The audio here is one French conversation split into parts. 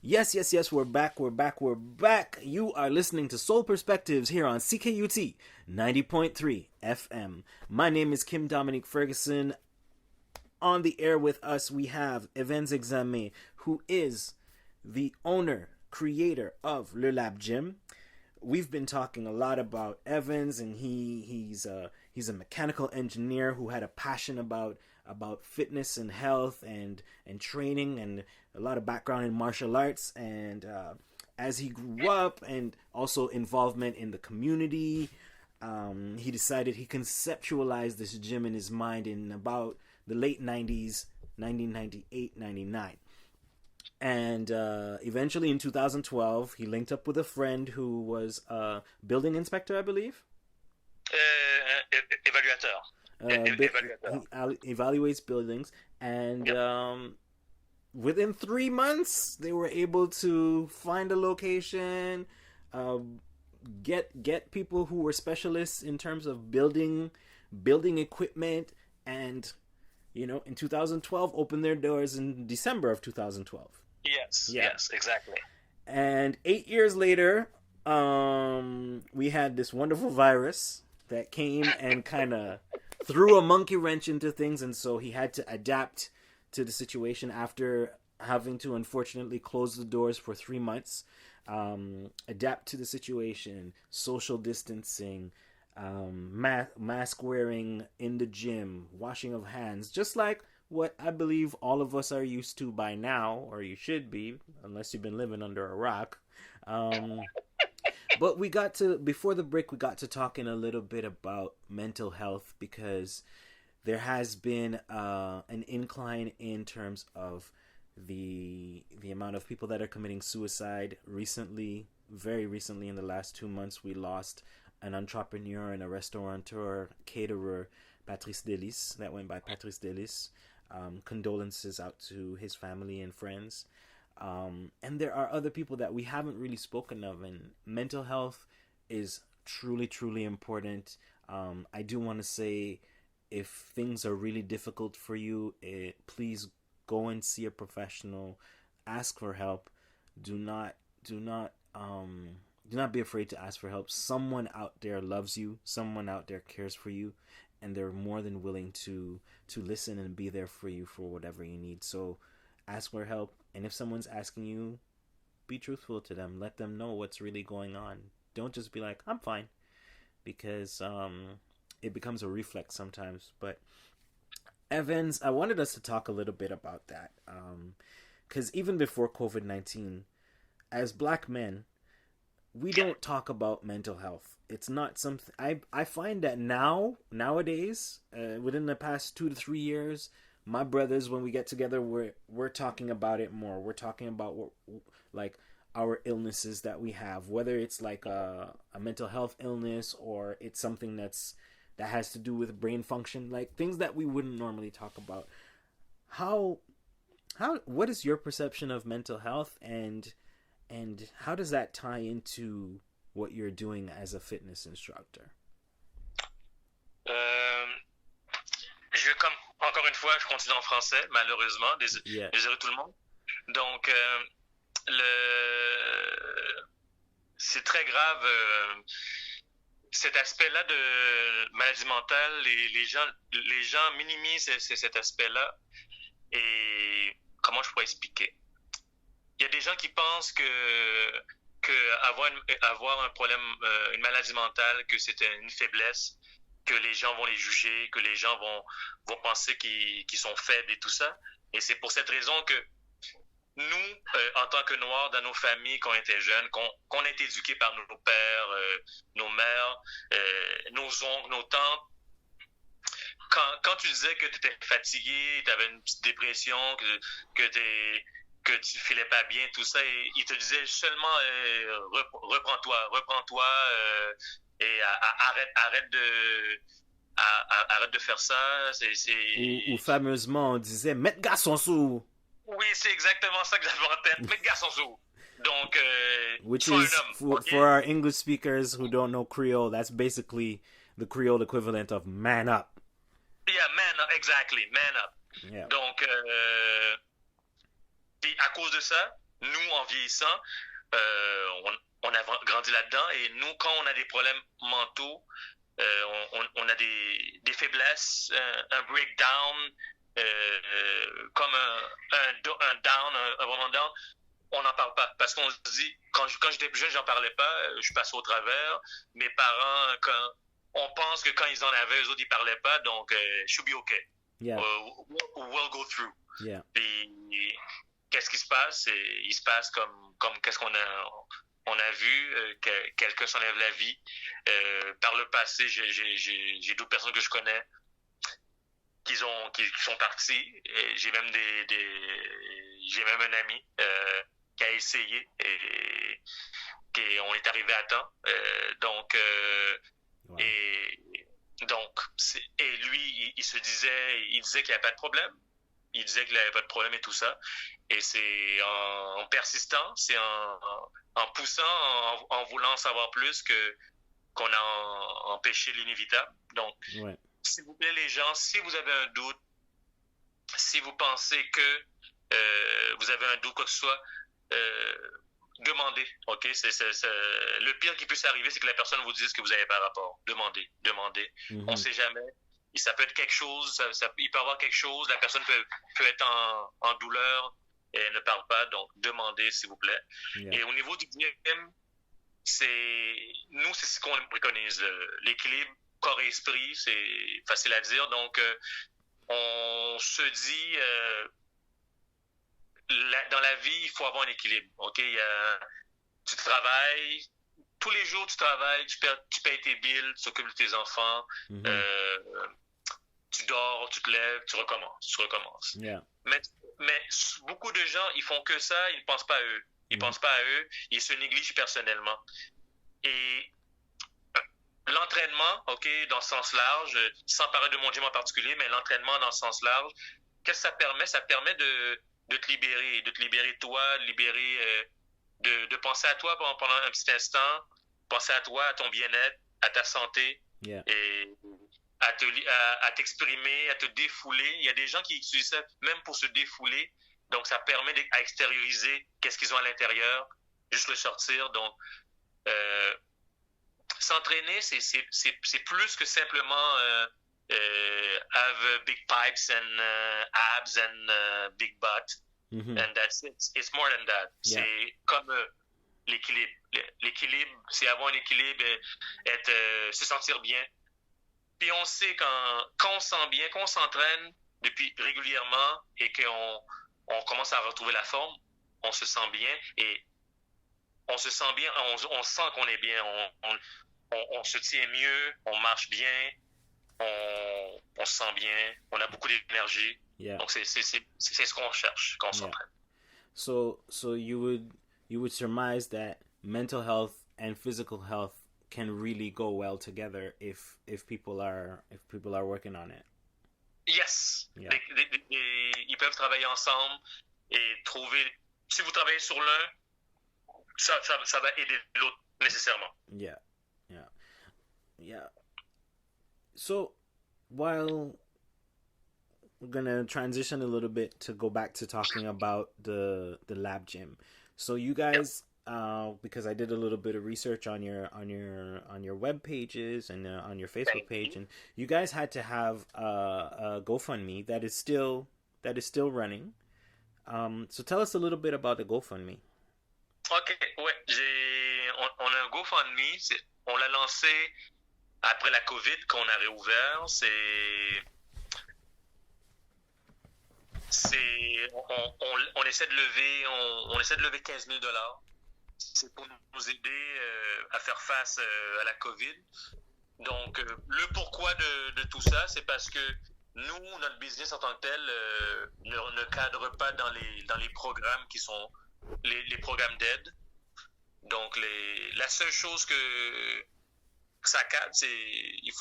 Yes, yes, yes, we're back, we're back, we're back. You are listening to Soul Perspectives here on CKUT 90.3 FM. My name is Kym Dominique-Ferguson. On the air with us, we have Evens Examé, who is the owner, creator of Labb Gym. We've been talking a lot about Evans, and he's a mechanical engineer who had a passion about fitness and health and training, and a lot of background in martial arts. And as he grew up, and also involvement in the community, he decided he conceptualized this gym in his mind in about the late 90s, 1998, 99. And eventually in 2012, he linked up with a friend who was a building inspector, I believe. Évaluateur. He evaluates buildings, and Yep. within 3 months, they were able to find a location, uh, get people who were specialists in terms of building equipment, and in 2012, opened their doors in December of 2012. Yes, Yeah. yes, exactly. And 8 years later, we had this wonderful virus that came and kind of threw a monkey wrench into things, and so he had to adapt to the situation after having to unfortunately close the doors for 3 months. Adapt to the situation, social distancing, mask wearing in the gym, washing of hands, just like what I believe all of us are used to by now, or you should be, unless you've been living under a rock. Um, but before the break, we got to talking a little bit about mental health, because there has been an incline in terms of the amount of people that are committing suicide recently. Very recently, in the last 2 months, we lost an entrepreneur and a restaurateur, caterer, Patrice Delis, that went by Patrice Delis. Condolences out to his family and friends. And there are other people that we haven't really spoken of, and mental health is truly, truly important. I do want to say, if things are really difficult for you, please go and see a professional. Ask for help. Do not, do not, do not be afraid to ask for help. Someone out there loves you. Someone out there cares for you, and they're more than willing to listen and be there for you for whatever you need. So ask for help, and if someone's asking you, be truthful to them. Let them know what's really going on. Don't just be like, I'm fine, because it becomes a reflex sometimes. But Evans, I wanted us to talk a little bit about that, because even before COVID-19, as black men, we don't talk about mental health. It's not something I find that nowadays, within the past 2 to 3 years, my brothers, when we get together, we're talking about it more. We're talking about like our illnesses that we have, whether it's like a mental health illness, or it's something that has to do with brain function, like things that we wouldn't normally talk about. How what is your perception of mental health, and how does that tie into what you're doing as a fitness instructor? Euh, Encore une fois, je continue en français, malheureusement. Yeah. Désolé tout le monde. Donc, c'est très grave, cet aspect-là de maladie mentale. Les gens minimisent cet aspect-là. Et comment je pourrais expliquer? Il y a des gens qui pensent que avoir un problème, une maladie mentale, que c'est une faiblesse, que les gens vont les juger, que les gens vont penser qu'ils sont faibles et tout ça. Et c'est pour cette raison que nous, en tant que Noirs, dans nos familles, quand on était jeunes, qu'on a été éduqués par nos pères, nos mères, nos oncles, nos tantes, quand tu disais que tu étais fatigué, tu avais une petite dépression, que tu filais pas bien, tout ça, et ils te disaient seulement reprends-toi, et arrête de faire ça. Ou fameusement, on disait, mettre garçon sous. Oui, c'est exactement ça que j'avais en tête, mettre garçon sous. Donc, Which sois is, un homme. for, Okay? for our English speakers who don't know Creole, that's basically the Creole equivalent of man up. Yeah, man up, exactly, man up. Yeah. Donc, puis à cause de ça, nous, en vieillissant, on a grandi là-dedans et nous, quand on a des problèmes mentaux, on a des faiblesses, un breakdown, comme un down, un moment down, on n'en parle pas. Parce qu'on se dit, quand j'étais plus jeune, j'en parlais pas, je passais au travers. Mes parents, on pense que quand ils en avaient, eux autres, ils parlaient pas, donc should be okay. Yeah. We'll go through. Yeah. Puis, qu'est-ce qui se passe? Il se passe comme qu'est-ce qu'on a vu, quelqu'un s'enlève la vie. Par le passé, j'ai d'autres personnes que je connais qui sont partis. J'ai même j'ai même un ami qui a essayé et on est arrivé à temps. Wow. Et lui, il disait qu'il n'y avait pas de problème. Il disait qu'il n'avait pas de problème et tout ça. Et c'est en persistant, c'est en poussant, en voulant savoir plus qu'on a empêché l'inévitable. Donc, ouais. S'il vous plaît, les gens, si vous avez un doute, si vous pensez que vous avez un doute, quoi que ce soit, demandez. OK? Le pire qui puisse arriver, c'est que la personne vous dise que vous n'avez pas rapport. Demandez. Mm-hmm. On ne sait jamais. Et ça peut être quelque chose, il peut y avoir quelque chose, la personne peut être en douleur et elle ne parle pas, donc demandez, s'il vous plaît. Yeah. Et au niveau du gym, c'est ce qu'on préconise. L'équilibre corps et esprit, c'est facile à dire. Donc, on se dit, dans la vie, il faut avoir un équilibre. OK? Tu travailles, tous les jours, tu travailles, tu payes tes billes, tu t'occupes de tes enfants, Mm-hmm. tu dors, tu te lèves, tu recommences. Yeah. Mais beaucoup de gens, ils font que ça, ils ne pensent pas à eux. Ils pensent pas à eux, ils se négligent personnellement. Et l'entraînement, OK, dans ce sens large, sans parler de mon gym en particulier, mais l'entraînement dans ce sens large, qu'est-ce que ça permet? Ça permet de te libérer toi, de penser à toi pendant un petit instant, penser à toi, à ton bien-être, à ta santé, Yeah. et à t'exprimer, à te défouler. Il y a des gens qui utilisent ça même pour se défouler, donc ça permet à extérioriser qu'est-ce qu'ils ont à l'intérieur, juste le sortir. Donc, s'entraîner, c'est plus que simplement have big pipes and abs and big butt. Mm-hmm. And that's it. It's more than that. Yeah. C'est comme l'équilibre. L'équilibre, c'est avoir un équilibre, se sentir bien. Puis on sait quand on se sent bien, quand on s'entraîne depuis régulièrement et qu'on commence à retrouver la forme, on se sent bien et on se sent bien, on sent qu'on est bien, on se tient mieux, on marche bien, on se sent bien, on a beaucoup d'énergie. Yeah. Donc c'est ce qu'on cherche quand on s'entraîne. So you would surmise that mental health and physical health can really go well together if people are working on it. Yes. Yeah. Ils peuvent travailler ensemble et trouver. Si vous travaillez sur l'un, ça va aider l'autre nécessairement. Yeah. So while we're gonna transition a little bit to go back to talking about the Labb Gym. So you guys, because I did a little bit of research on your web pages and on your Facebook page, and you guys had to have a GoFundMe that is still running. So tell us a little bit about the GoFundMe. Ok, ouais, on a un GoFundMe, on l'a lancé après la COVID qu'on a réouvert. On essaie de lever 15 000 $. C'est pour nous aider à faire face à la COVID. Donc, le pourquoi de tout ça, c'est parce que nous, notre business en tant que tel ne cadre pas dans les programmes qui sont les programmes d'aide. Donc, la seule chose que ça cadre, je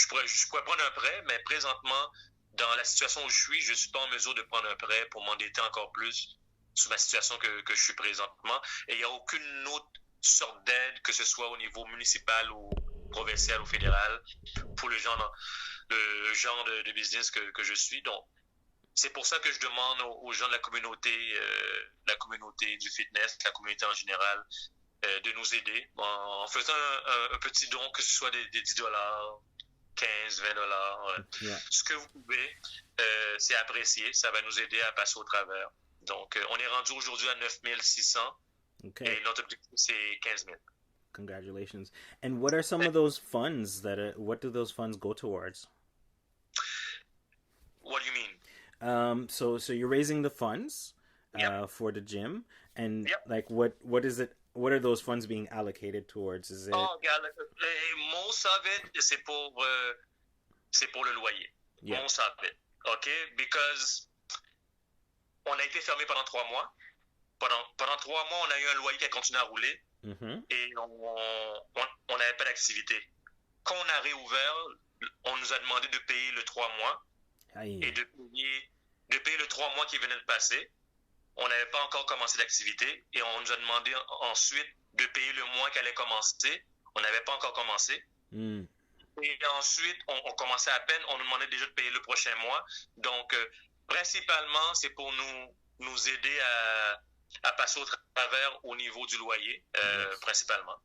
pourrais prendre un prêt, mais présentement, dans la situation où je suis pas en mesure de prendre un prêt pour m'endetter encore plus sur ma situation que je suis présentement. Et il n'y a aucune autre sorte d'aide, que ce soit au niveau municipal ou provincial ou fédéral, pour le genre de business que je suis. Donc, c'est pour ça que je demande aux gens de la communauté du fitness, la communauté en général, de nous aider en faisant un petit don, que ce soit des $10, 15, $20. Yeah. Ce que vous pouvez, c'est apprécié. Ça va nous aider à passer au travers. Donc, on est rendu aujourd'hui à 9600 et notre objectif, c'est 15 000. Congratulations. And what are some of those funds what do those funds go towards? What do you mean? So you're raising the funds for the gym, and like what is it? What are those funds being allocated towards? Is it? Oh, most of it, c'est pour le loyer. Yeah. Most of it, okay? Because on a été fermé pendant 3 mois. Pendant 3 mois, on a eu un loyer qui a continué à rouler. Mm-hmm. Et on n'avait pas d'activité. Quand on a réouvert, on nous a demandé de payer le 3 mois. Aïe. Et de payer le 3 mois qui venait de passer. On n'avait pas encore commencé d'activité et on nous a demandé ensuite de payer le mois qui allait commencer. On n'avait pas encore commencé. Mm. Et ensuite, on commençait à peine. On nous demandait déjà de payer le prochain mois. Donc, principalement, c'est pour nous aider à passer au travers au niveau du loyer, principalement.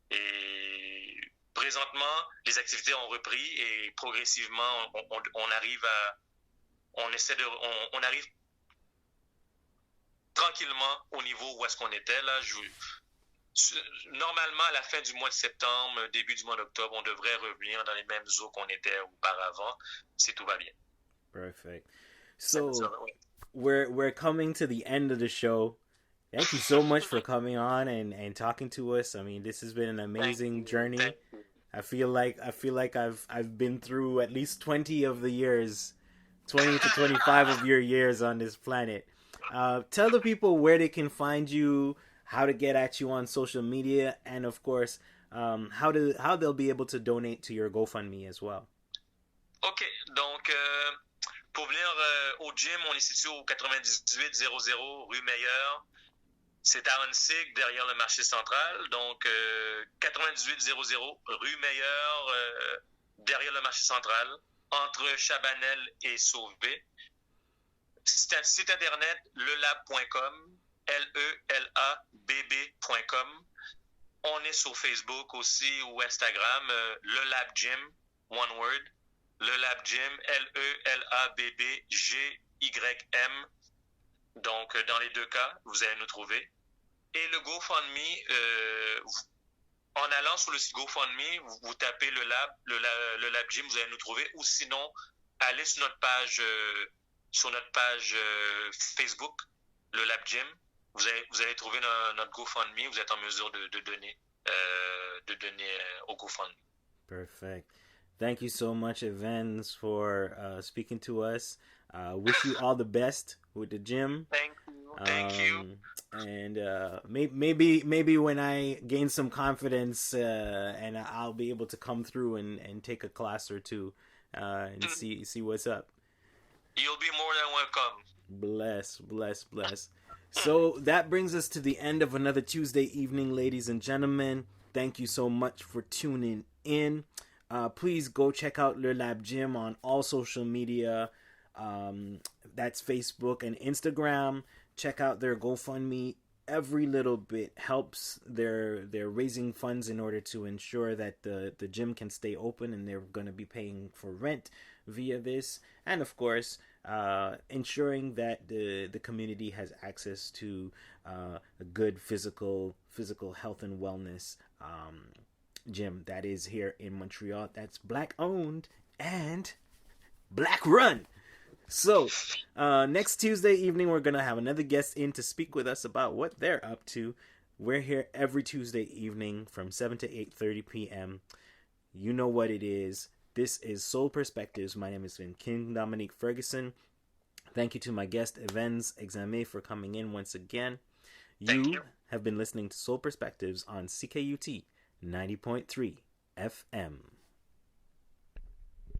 Et présentement, les activités ont repris et progressivement, on arrive on arrive tranquillement au niveau où est-ce qu'on était là. Normalement, à la fin du mois de septembre, début du mois d'octobre, on devrait revenir dans les mêmes eaux qu'on était auparavant, si tout va bien. Perfect. So, we're coming to the end of the show. Thank you so much for coming on and talking to us. I mean, this has been an amazing journey. I feel like I've been through at least 20 of the years, 20 to 25 of your years on this planet. Tell the people where they can find you, how to get at you on social media, and of course, how they'll be able to donate to your GoFundMe as well. OK, donc pour venir au gym, on est situé au 9800 rue Meilleure. C'est à Onsic, derrière le marché central. Donc, 9800 rue Meilleure, derrière le marché central, entre Chabanel et Sauvé. Site internet, lelabb.com, lelabb.com. On est sur Facebook aussi ou Instagram, le Labb Gym, one word. Le Labb Gym, LELABBGYM. Donc, dans les deux cas, vous allez nous trouver. Et le GoFundMe, en allant sur le site GoFundMe, vous tapez le Labb Gym, vous allez nous trouver. Ou sinon, allez sur notre page Facebook, le Labb Gym. Vous allez trouver notre GoFundMe. Vous êtes en mesure de donner au GoFundMe. Perfect. Thank you so much, Evens, for speaking to us. Wish you all the best with the gym. Thank you. And maybe when I gain some confidence, and I'll be able to come through and take a class or two, and see what's up. You'll be more than welcome. Bless. So that brings us to the end of another Tuesday evening, ladies and gentlemen. Thank you so much for tuning in. Please go check out Le Labb Gym on all social media. That's Facebook and Instagram. Check out their GoFundMe. Every little bit helps. They're raising funds in order to ensure that the gym can stay open, and they're going to be paying for rent via this, and of course ensuring that the community has access to a good physical health and wellness gym that is here in Montreal. That's Black owned and Black run. So next Tuesday evening, we're gonna have another guest in to speak with us about what they're up to. We're here every Tuesday evening from 7 to 8:30 p.m. You know what it is. This is Soul Perspectives. My name is Kym Dominique-Ferguson. Thank you to my guest Evens Examé for coming in once again. You have been listening to Soul Perspectives on CKUT 90.3 FM.